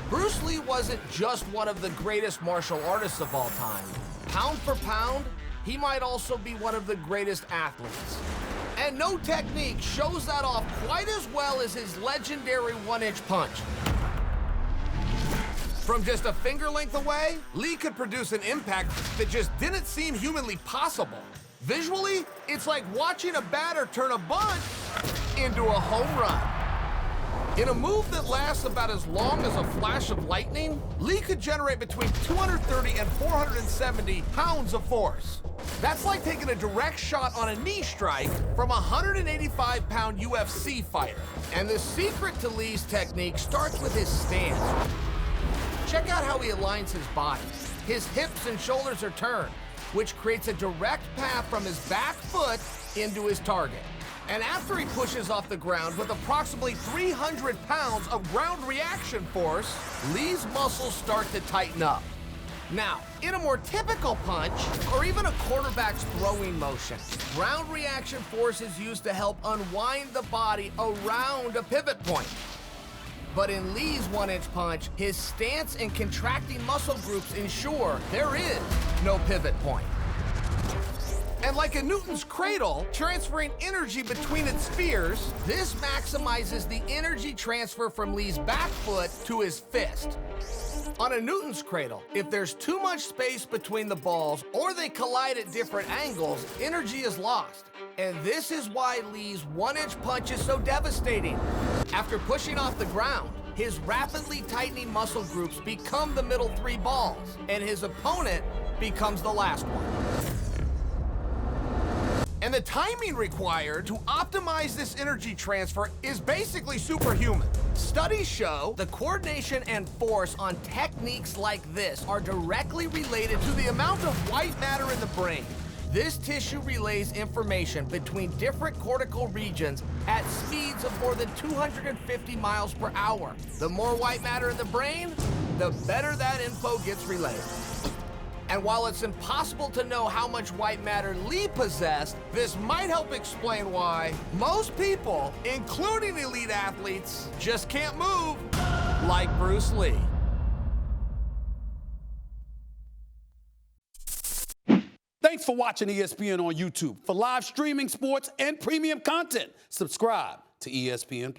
Bruce Lee wasn't just one of the greatest martial artists of all time. Pound for pound, he might also be one of the greatest athletes. And no technique shows that off quite as well as his legendary one-inch punch. From just a finger length away, Lee could produce an impact that just didn't seem humanly possible. Visually, it's like watching a batter turn a bunt into a home run. In a move that lasts about as long as a flash of lightning, Lee could generate between 230 and 470 pounds of force. That's like taking a direct shot on a knee strike from a 185-pound UFC fighter. And the secret to Lee's technique starts with his stance. Check out how he aligns his body. His hips and shoulders are turned, which creates a direct path from his back foot into his target. And after he pushes off the ground with approximately 300 pounds of ground reaction force, Lee's muscles start to tighten up. Now, in a more typical punch, or even a quarterback's throwing motion, ground reaction force is used to help unwind the body around a pivot point. But in Lee's one-inch punch, his stance and contracting muscle groups ensure there is no pivot point. And like a Newton's cradle, transferring energy between its spheres, this maximizes the energy transfer from Lee's back foot to his fist. On a Newton's cradle, if there's too much space between the balls or they collide at different angles, energy is lost. And this is why Lee's one-inch punch is so devastating. After pushing off the ground, his rapidly tightening muscle groups become the middle three balls, and his opponent becomes the last one. And the timing required to optimize this energy transfer is basically superhuman. Studies show the coordination and force on techniques like this are directly related to the amount of white matter in the brain. This tissue relays information between different cortical regions at speeds of more than 250 miles per hour. The more white matter in the brain, the better that info gets relayed. And while it's impossible to know how much white matter Lee possessed, this might help explain why most people, including elite athletes, just can't move like Bruce Lee. Thanks for watching ESPN on YouTube. For live streaming sports and premium content, subscribe to ESPN+.